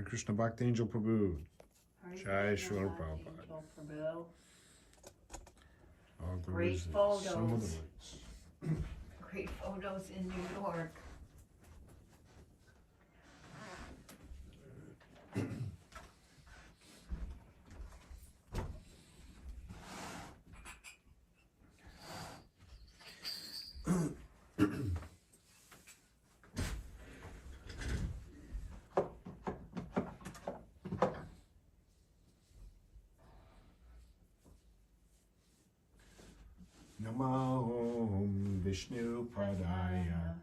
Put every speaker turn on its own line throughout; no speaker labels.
Hare Krishna Bhakti Angel Prabhu. Jai
Krishna,
Srila
Bhakti
Prabhupada.
Angel Prabhu.
All the
Great
reasons,
photos.
some of the ways.
Great photos in New York.
Namahom Vishnu Padaya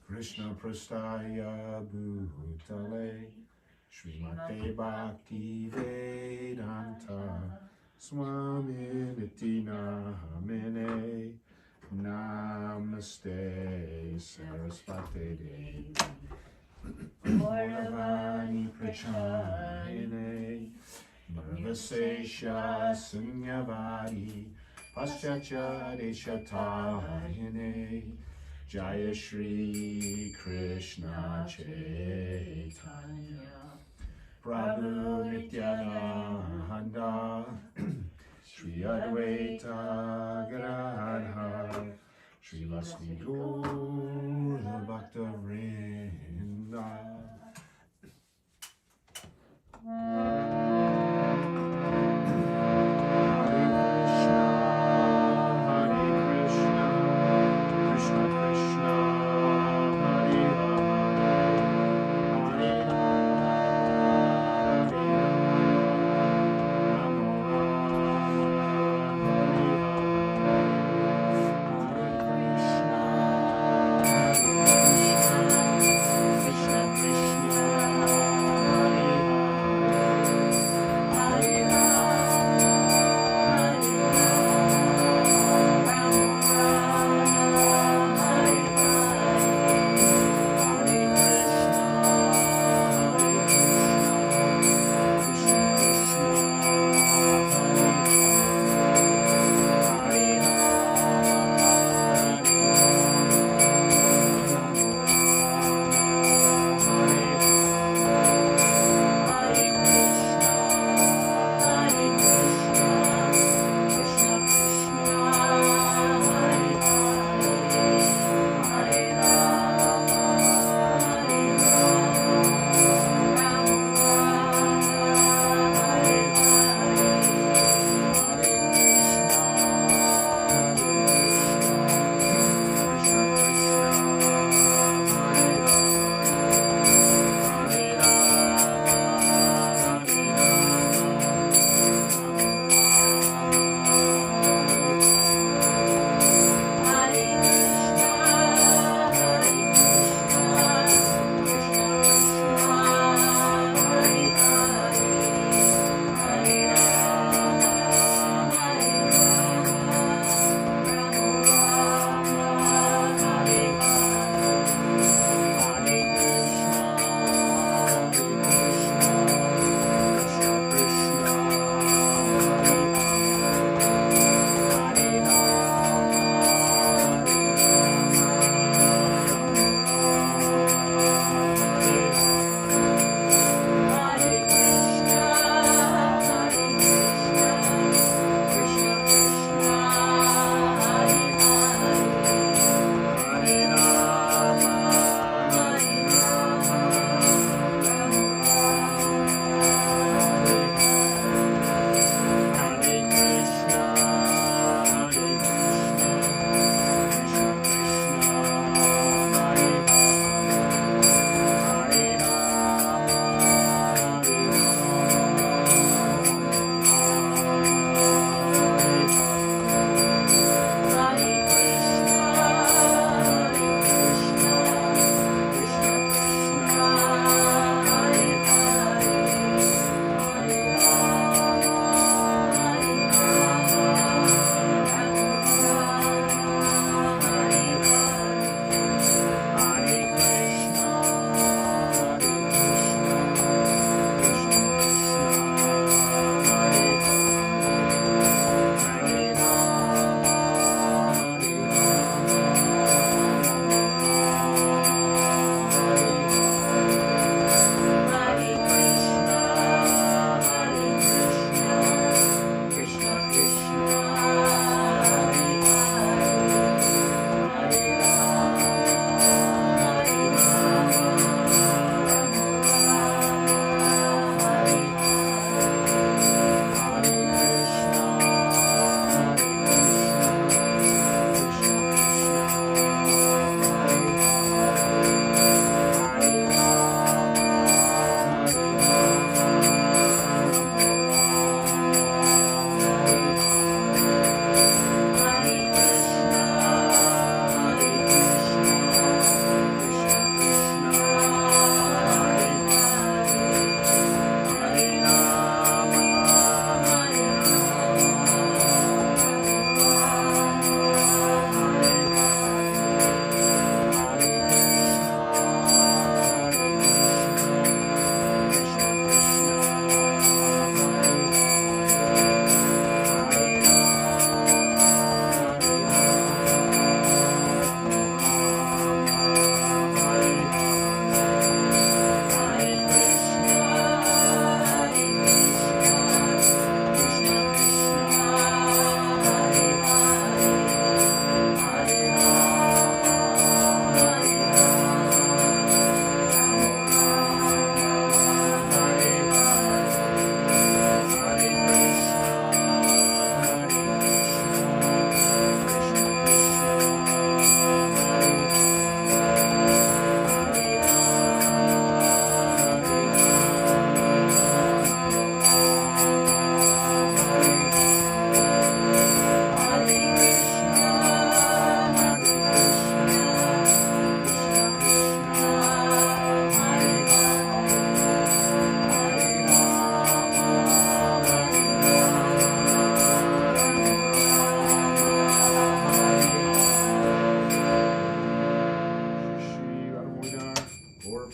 Krishna Prastaya Bhutale Srimate Bhakti Vedanta Swami Nitina Hamene Namaste Sarasvati Devi Gauravani Prachayane Nirvasesha Sunyavari Paschachari Shatayane Jaya Shri Krishna Chaitanya Prabhu Nityananda Shri Advaita Gadadhar Shri Vasni Gaura Bhakta Vrinda.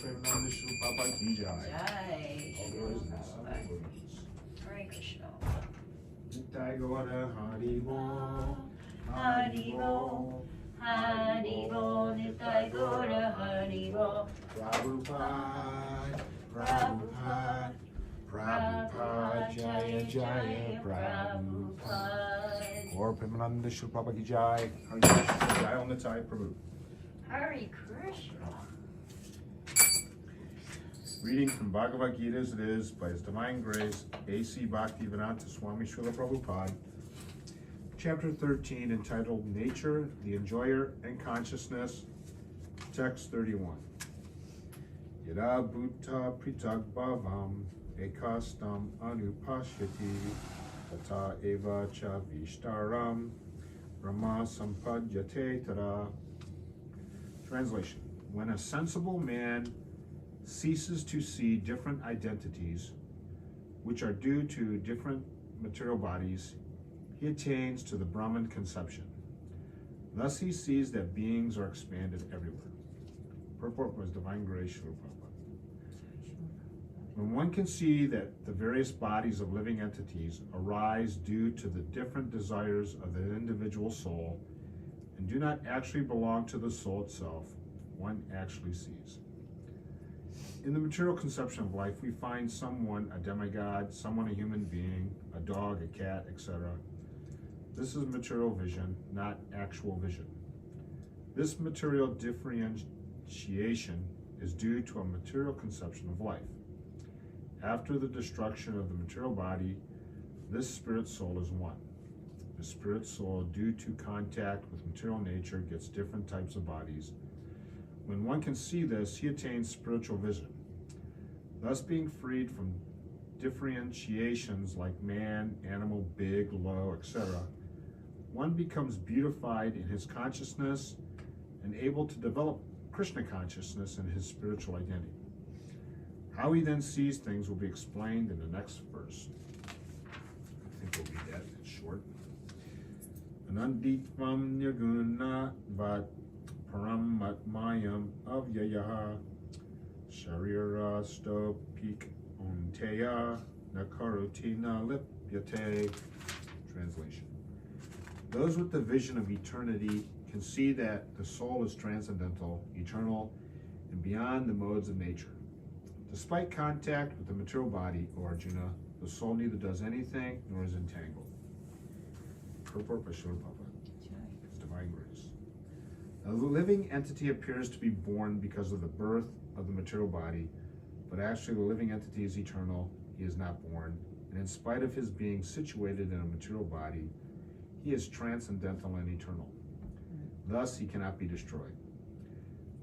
Premananda Shri Papa Ki Jai.
Jai.
All glories and honors.
Hare Krishna.
Nitai Gaura Hari Bo.
Haribo, Haribo, Nitai Gora Haribo,
Prabhupada, Prabhupada, Prabhupada, Jaya Jaya Prabhupada. Or Premananda Shri Papa Ki Jai. Hari Krishna Jai on the Nitai Prabhu.
Hare Krishna.
Reading from Bhagavad Gita as it is by His Divine Grace, A.C. Bhaktivedanta Swami Srila Prabhupada. Chapter 13, entitled Nature, the Enjoyer, and Consciousness, text 31. Yada bhuta pritag bhavam ekastam anupashyati tata eva cha vishtaram brahma sampadhyate tara. Translation. When a sensible man ceases to see different identities, which are due to different material bodies, he attains to the Brahman conception. Thus he sees that beings are expanded everywhere. Purport was Divine Grace Srila Prabhupada. When one can see that the various bodies of living entities arise due to the different desires of the individual soul and do not actually belong to the soul itself, one actually sees. In the material conception of life, we find someone a demigod, someone a human being, a dog, a cat, etc. This is material vision, not actual vision. This material differentiation is due to a material conception of life. After the destruction of the material body, this spirit soul is one. The spirit soul, due to contact with material nature, gets different types of bodies. When one can see this, he attains spiritual vision. Thus, being freed from differentiations like man, animal, big, low, etc., one becomes beautified in his consciousness and able to develop Krishna consciousness in his spiritual identity. How he then sees things will be explained in the next verse. I think we'll read that, it's short. Ananditvam nirguna vat param matmayam avyayaha sharira stopik onteya nakarutina lipyate. Translation. Those with the vision of eternity can see that the soul is transcendental, eternal, and beyond the modes of nature. Despite contact with the material body, O Arjuna, the soul neither does anything nor is entangled. Purport by Srila Prabhupada. It's Divine Grace. Now, the living entity appears to be born because of the birth of the material body, but actually the living entity is eternal, he is not born, and in spite of his being situated in a material body, he is transcendental and eternal. Thus, he cannot be destroyed.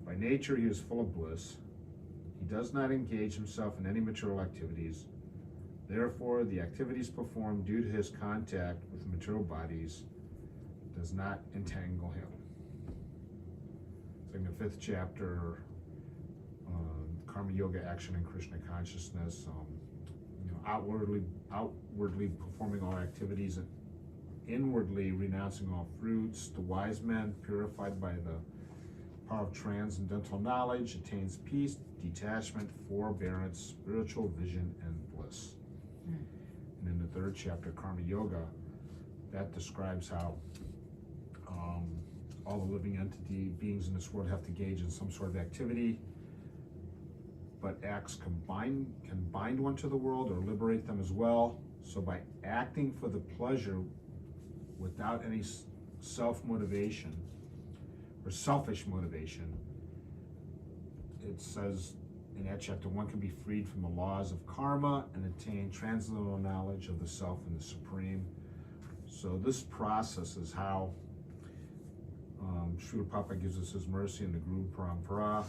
By nature, he is full of bliss. He does not engage himself in any material activities. Therefore, the activities performed due to his contact with material bodies does not entangle him. It's like in the 5th chapter, Karma Yoga, Action and Krishna Consciousness, outwardly performing all activities and inwardly renouncing all fruits. The wise man, purified by the power of transcendental knowledge, attains peace, detachment, forbearance, spiritual vision, and bliss. And in the 3rd chapter, Karma Yoga, that describes how all the living entity beings in this world have to engage in some sort of activity, but acts can bind one to the world or liberate them as well. So by acting for the pleasure without any self-motivation or selfish motivation, it says in that chapter, one can be freed from the laws of karma and attain transcendental knowledge of the self and the supreme. So this process is how Srila Prabhupada gives us his mercy in the Guru Parampara.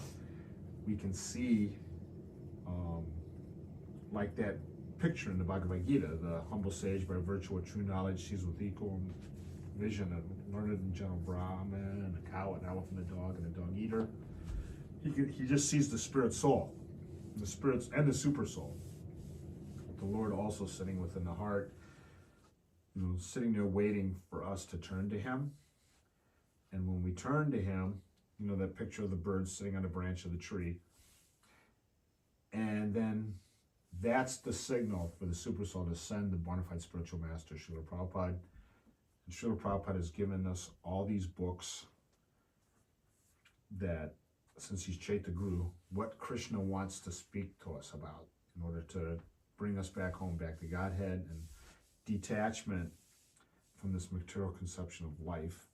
We can see like that picture in the Bhagavad Gita, the humble sage by virtue of true knowledge sees with equal vision a learned and gentle Brahman and a cow, an elephant, a dog, and a dog eater. He just sees the spirit soul, the spirits and the super soul. The Lord also sitting within the heart, sitting there waiting for us to turn to him. And when we turn to him, that picture of the bird sitting on the branch of the tree, that's the signal for the Super Soul to send the bona fide spiritual master, Srila Prabhupada. And Srila Prabhupada has given us all these books that, since he's Chaitya Guru, what Krishna wants to speak to us about in order to bring us back home, back to Godhead, and detachment from this material conception of life.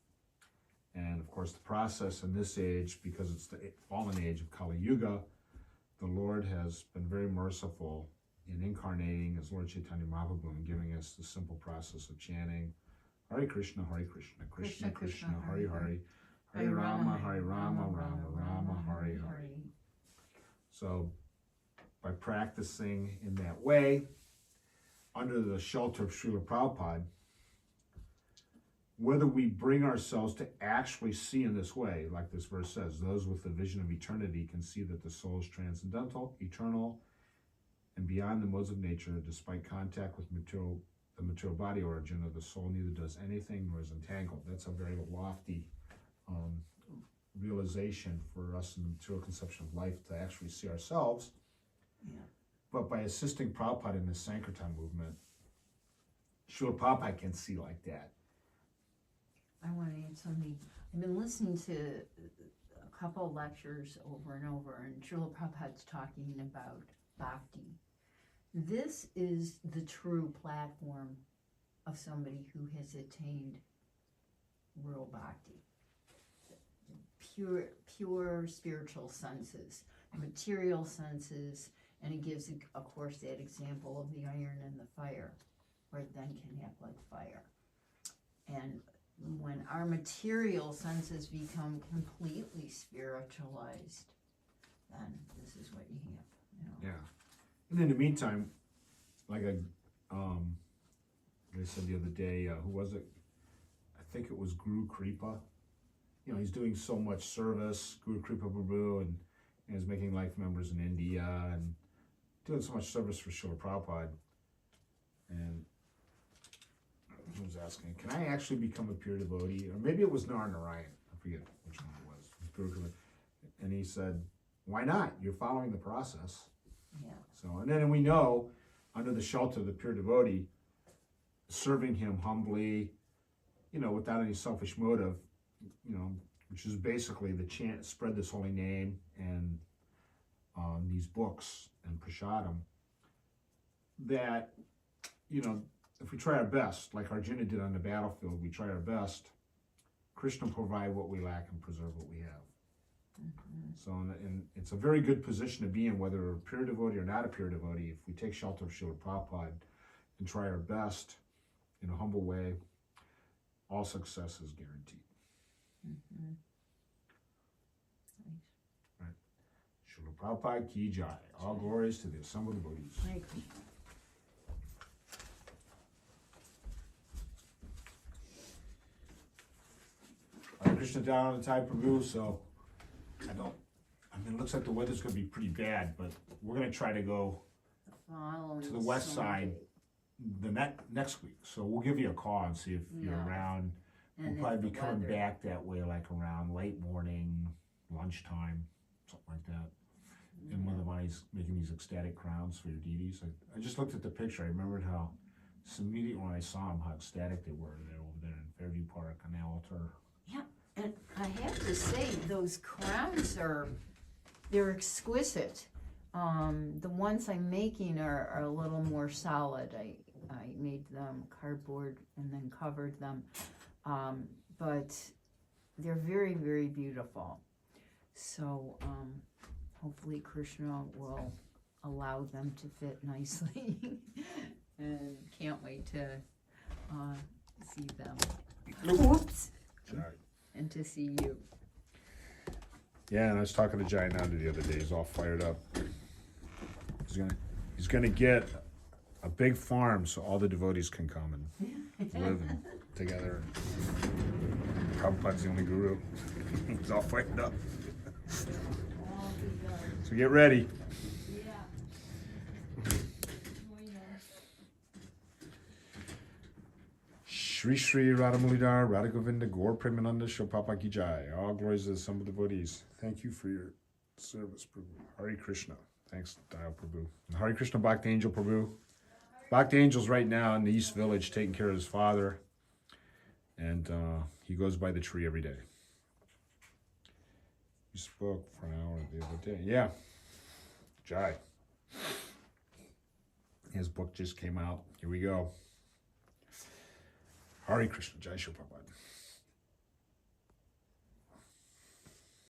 And of course, the process in this age, because it's the fallen age of Kali Yuga, the Lord has been very merciful in incarnating as Lord Chaitanya Mahaprabhu and giving us the simple process of chanting Hare Krishna, Krishna Krishna, Hare Hare, Hare Rama, Rama Rama, Hare Hare. So, by practicing in that way, under the shelter of Srila Prabhupada, whether we bring ourselves to actually see in this way, like this verse says, those with the vision of eternity can see that the soul is transcendental, eternal, and beyond the modes of nature, despite contact with the material body origin of the soul, neither does anything nor is entangled. That's a very lofty realization for us in the material conception of life, to actually see ourselves.
Yeah.
But by assisting Prabhupada in the Sankirtan movement, Srila Prabhupada can see like that.
I want to add something. I've been listening to a couple of lectures over and over, and Srila Prabhupada's talking about bhakti. This is the true platform of somebody who has attained real bhakti. Pure spiritual senses, material senses, and it gives, of course, that example of the iron and the fire, where it then can act like fire. And when our material senses become completely spiritualized, then this is what you have. You know?
Yeah. And in the meantime, like they said the other day, who was it? I think it was Guru Kripa. You know, he's doing so much service, Guru Kripa Prabhu, and he's making life members in India and doing so much service for Srila Prabhupada. And he was asking, can I actually become a pure devotee? Or maybe it was Narayan. I forget which one it was. And he said, why not? You're following the process.
Yeah.
So, and then we know, under the shelter of the pure devotee, serving him humbly, you know, without any selfish motive, you know, which is basically the chant, spread this holy name, and these books and prasadam, that, you know, if we try our best, like Arjuna did on the battlefield, we try our best, Krishna will provide what we lack and preserve what we have.
Mm-hmm.
So, and it's a very good position to be in, whether we're a pure devotee or not a pure devotee. If we take shelter of Srila Prabhupada and try our best in a humble way, all success is guaranteed.
Mm-hmm.
Right. Srila Prabhupada ki jai. All glories to the assembled devotees.
Hare Krishna.
Hare Krishna down on the Thai Prabhu, so it looks like the weather's going to be pretty bad, but we're going to try to go
Following
to the west side the next week. So we'll give you a call and see if you're
Yeah.
around.
And
We'll probably
if
be
the
coming
weather-
back that way, like around late morning, lunchtime, something like that. And Mother Mani's making these ecstatic crowns for your deities. I just looked at the picture. I remembered how, immediately when I saw them, how ecstatic they were there over there in Fairview Park on the altar.
Yeah, and I have to say, those crowns they're exquisite. The ones I'm making are a little more solid. I made them cardboard and then covered them. But they're very, very beautiful. So hopefully Krishna will allow them to fit nicely. And can't wait to see them. Whoops! And to see you.
Yeah, and I was talking to Jai Nanda the other day. He's all fired up. He's gonna get a big farm so all the devotees can come and live together. Prabhupada's the only guru. He's all fired up. So get ready. Shri Shri Radhamulidhar, Radha Govinda, Gaur Premananda, Shilpapa Ki Jai. All glories to the assembled devotees. Thank you for your service, Prabhu. Hare Krishna. Thanks, Dial Prabhu. And Hare Krishna Bhakti Angel Prabhu. Bhakti Angel's right now in the East Village taking care of his father. And he goes by the tree every day. We spoke for an hour the other day. Yeah. Jai. His book just came out. Here we go. Hare Krishna. Jai Shri Prabhupada.